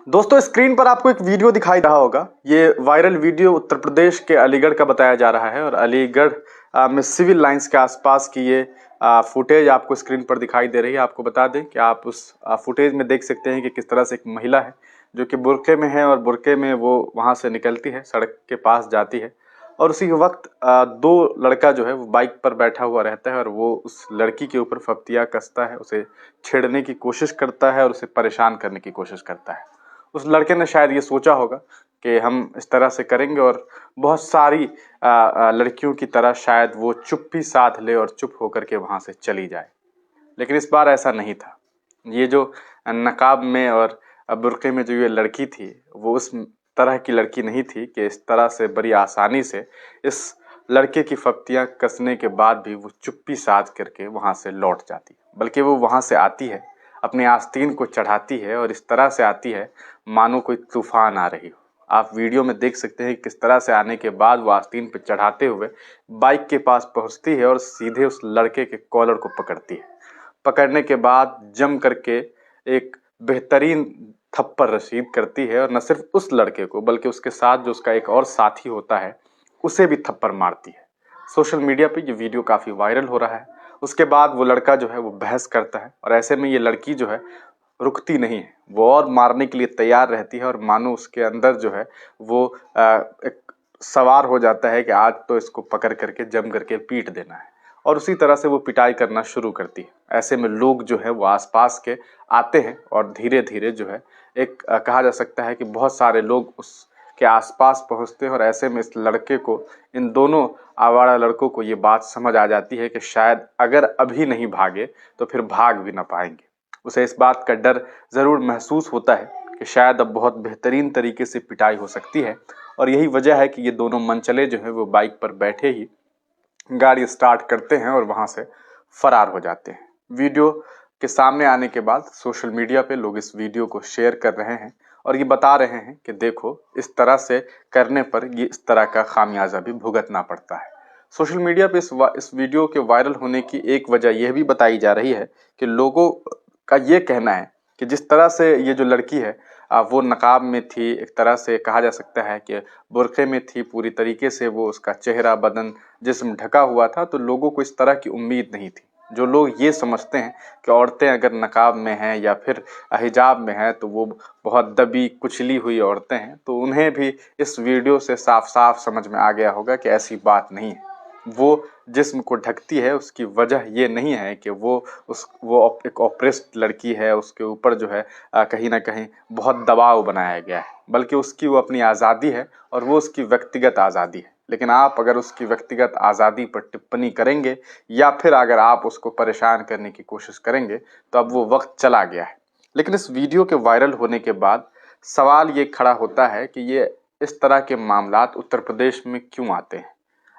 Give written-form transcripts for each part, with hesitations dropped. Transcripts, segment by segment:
दोस्तों, स्क्रीन पर आपको एक वीडियो दिखाई रहा होगा। ये वायरल वीडियो उत्तर प्रदेश के अलीगढ़ का बताया जा रहा है और अलीगढ़ में सिविल लाइंस के आसपास की ये फुटेज आपको स्क्रीन पर दिखाई दे रही है। आपको बता दें कि आप उस फुटेज में देख सकते हैं कि किस तरह से एक महिला है जो कि बुर्के में है और बुर्के में वो वहां से निकलती है, सड़क के पास जाती है और उसी वक्त दो लड़का जो है वो बाइक पर बैठा हुआ रहता है और वो उस लड़की के ऊपर फप्तियां कसता है, उसे छेड़ने की कोशिश करता है और उसे परेशान करने की कोशिश करता है। उस लड़के ने शायद ये सोचा होगा कि हम इस तरह से करेंगे और बहुत सारी लड़कियों की तरह शायद वो चुप्पी साध ले और चुप होकर के वहां से चली जाए। लेकिन इस बार ऐसा नहीं था। ये जो नकाब में और बुर्के में जो ये लड़की थी वो उस तरह की लड़की नहीं थी कि इस तरह से बड़ी आसानी से इस लड़के की फप्तियां कसने के बाद भी वो चुप्पी साध करके वहां से लौट जाती, बल्कि वो वहां से आती है, अपने आस्तीन को चढ़ाती है और इस तरह से आती है मानो कोई तूफान आ रही हो। आप वीडियो में देख सकते हैं किस तरह से आने के बाद वो आस्तीन पे चढ़ाते हुए बाइक के पास पहुंचती है और सीधे उस लड़के के कॉलर को पकड़ती है। पकड़ने के बाद जम करके एक बेहतरीन थप्पड़ रसीद करती है और न सिर्फ उस लड़के को बल्कि उसके साथ जो उसका एक और साथी होता है उसे भी थप्पड़ मारती है। सोशल मीडिया पे ये वीडियो काफी वायरल हो रहा है। उसके बाद वो लड़का जो है वो बहस करता है और ऐसे में ये लड़की जो है रुकती नहीं है, वो और मारने के लिए तैयार रहती है और मानो उसके अंदर जो है वो एक सवार हो जाता है कि आज तो इसको पकड़ करके जम करके पीट देना है और उसी तरह से वो पिटाई करना शुरू करती है। ऐसे में लोग जो है वो आसपास के आते हैं और धीरे धीरे जो है एक कहा जा सकता है कि बहुत सारे लोग उस के आसपास पहुंचते हैं और ऐसे में इस लड़के को, इन दोनों आवारा लड़कों को ये बात समझ आ जाती है कि शायद अगर अभी नहीं भागे तो फिर भाग भी ना पाएंगे। उसे इस बात का डर जरूर महसूस होता है कि शायद अब बहुत बेहतरीन तरीके से पिटाई हो सकती है और यही वजह है कि ये दोनों मनचले जो है वो बाइक पर बैठे ही गाड़ी स्टार्ट करते हैं और वहां से फरार हो जाते हैं। वीडियो के सामने आने के बाद सोशल मीडिया पे लोग इस वीडियो को शेयर कर रहे हैं और ये बता रहे हैं कि देखो, इस तरह से करने पर ये इस तरह का खामियाजा भी भुगतना पड़ता है। सोशल मीडिया पे इस वीडियो के वायरल होने की एक वजह यह भी बताई जा रही है कि लोगों का ये कहना है कि जिस तरह से ये जो लड़की है वो नकाब में थी, एक तरह से कहा जा सकता है कि बुर्के में थी, पूरी तरीके से वो उसका चेहरा, बदन, जिस्म ढका हुआ था, तो लोगों को इस तरह की उम्मीद नहीं थी। जो लोग ये समझते हैं कि औरतें अगर नकाब में हैं या फिर हिजाब में हैं तो वो बहुत दबी कुचली हुई औरतें हैं, तो उन्हें भी इस वीडियो से साफ साफ समझ में आ गया होगा कि ऐसी बात नहीं है। वो जिस्म को ढकती है, उसकी वजह ये नहीं है कि वो एक ऑप्रेस्ड लड़की है, उसके ऊपर जो है कहीं ना कहीं बहुत दबाव बनाया गया है, बल्कि उसकी वो अपनी आज़ादी है और वो उसकी व्यक्तिगत आज़ादी है। लेकिन आप अगर उसकी व्यक्तिगत आज़ादी पर टिप्पणी करेंगे या फिर अगर आप उसको परेशान करने की कोशिश करेंगे तो अब वो वक्त चला गया है। लेकिन इस वीडियो के वायरल होने के बाद सवाल ये खड़ा होता है कि ये इस तरह के मामलात उत्तर प्रदेश में क्यों आते हैं?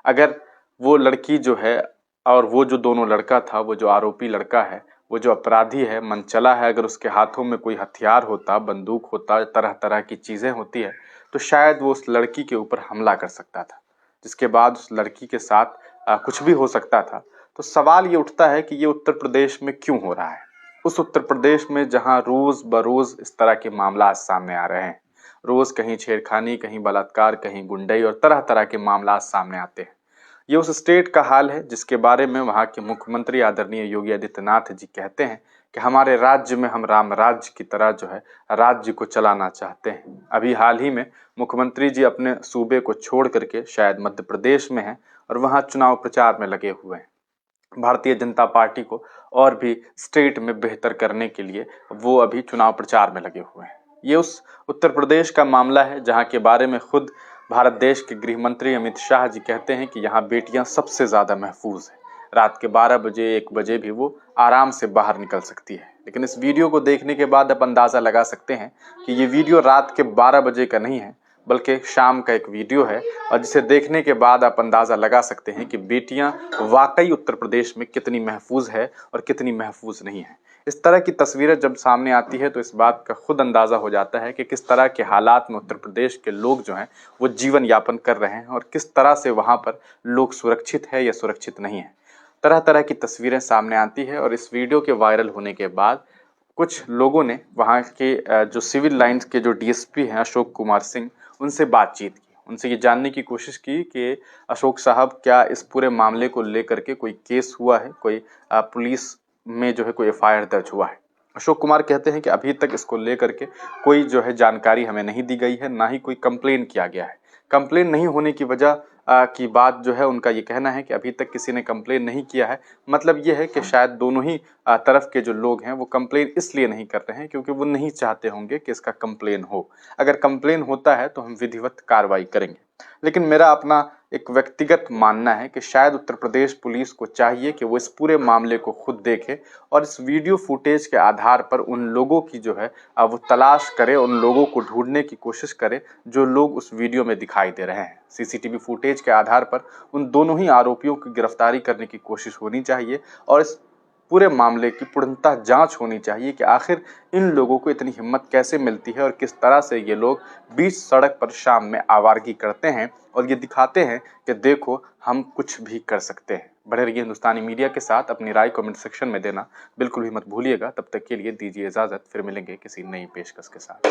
अगर वो लड़की जो है और वो जो दोनों लड़का था, वो जो आरोपी लड़का है, वो जो अपराधी है, मनचला है, अगर उसके हाथों में कोई हथियार होता, बंदूक होता, तरह तरह की चीज़ें होती है, तो शायद वो उस लड़की के ऊपर हमला कर सकता था, जिसके बाद उस लड़की के साथ कुछ भी हो सकता था। तो सवाल ये उठता है कि ये उत्तर प्रदेश में क्यों हो रहा है? उस उत्तर प्रदेश में जहाँ रोज बरोज इस तरह के मामला सामने आ रहे हैं, रोज कहीं छेड़खानी, कहीं बलात्कार, कहीं गुंडई और तरह तरह के मामला सामने आते हैं। ये उस स्टेट का हाल है जिसके बारे में वहाँ के मुख्यमंत्री आदरणीय योगी आदित्यनाथ जी कहते हैं कि हमारे राज्य में हम राम राज्य की तरह जो है राज्य को चलाना चाहते हैं। अभी हाल ही में मुख्यमंत्री जी अपने सूबे को छोड़ करके शायद मध्य प्रदेश में हैं और वहाँ चुनाव प्रचार में लगे हुए हैं। भारतीय जनता पार्टी को और भी स्टेट में बेहतर करने के लिए वो अभी चुनाव प्रचार में लगे हुए हैं। ये उस उत्तर प्रदेश का मामला है जहाँ के बारे में खुद भारत देश के गृह मंत्री अमित शाह जी कहते हैं कि यहाँ बेटियां सबसे ज्यादा महफूज हैं। रात के 12 बजे 1 बजे भी वो आराम से बाहर निकल सकती है। लेकिन इस वीडियो को देखने के बाद आप अंदाजा लगा सकते हैं कि ये वीडियो रात के 12 बजे का नहीं है, बल्कि शाम का एक वीडियो है और जिसे देखने के बाद आप अंदाजा लगा सकते हैं कि बेटियां वाकई उत्तर प्रदेश में कितनी महफूज है और कितनी महफूज नहीं है। इस तरह की तस्वीरें जब सामने आती है तो इस बात का खुद अंदाजा हो जाता है कि किस तरह के हालात में उत्तर प्रदेश के लोग जो हैं वो जीवन यापन कर रहे हैं और किस तरह से वहाँ पर लोग सुरक्षित है या सुरक्षित नहीं है। तरह तरह की तस्वीरें सामने आती है और इस वीडियो के वायरल होने के बाद कुछ लोगों ने वहाँ के जो सिविल लाइंस के जो डीएसपी हैं अशोक कुमार सिंह, उनसे बातचीत की, उनसे ये जानने की कोशिश की कि अशोक साहब क्या इस पूरे मामले को लेकर के कोई केस हुआ है, कोई पुलिस में जो है कोई एफआईआर दर्ज हुआ है। अशोक कुमार कहते हैं कि अभी तक इसको लेकर के कोई जो है जानकारी हमें नहीं दी गई है, ना ही कोई कंप्लेन किया गया है। कंप्लेन नहीं होने की वजह की बात जो है उनका ये कहना है कि अभी तक किसी ने कंप्लेन नहीं किया है। मतलब ये है कि शायद दोनों ही तरफ के जो लोग हैं वो कंप्लेन इसलिए नहीं कर रहे हैं क्योंकि वो नहीं चाहते होंगे कि इसका कंप्लेन हो। अगर कंप्लेन होता है तो हम विधिवत कार्रवाई करेंगे। लेकिन मेरा अपना एक व्यक्तिगत मानना है कि शायद उत्तर प्रदेश पुलिस को चाहिए कि वो इस पूरे मामले को खुद देखे और इस वीडियो फुटेज के आधार पर उन लोगों की जो है वो तलाश करे, उन लोगों को ढूंढने की कोशिश करे जो लोग उस वीडियो में दिखाई दे रहे हैं। सीसीटीवी फुटेज के आधार पर उन दोनों ही आरोपियों की गिरफ्तारी करने की कोशिश होनी चाहिए और इस पूरे मामले की पूर्णतः जांच होनी चाहिए कि आखिर इन लोगों को इतनी हिम्मत कैसे मिलती है और किस तरह से ये लोग बीच सड़क पर शाम में आवारगी करते हैं और ये दिखाते हैं कि देखो हम कुछ भी कर सकते हैं। बने रहिए हिंदुस्तानी मीडिया के साथ, अपनी राय कमेंट सेक्शन में देना बिल्कुल भी मत भूलिएगा। तब तक के लिए दीजिए इजाजत, फिर मिलेंगे किसी नई पेशकश के साथ।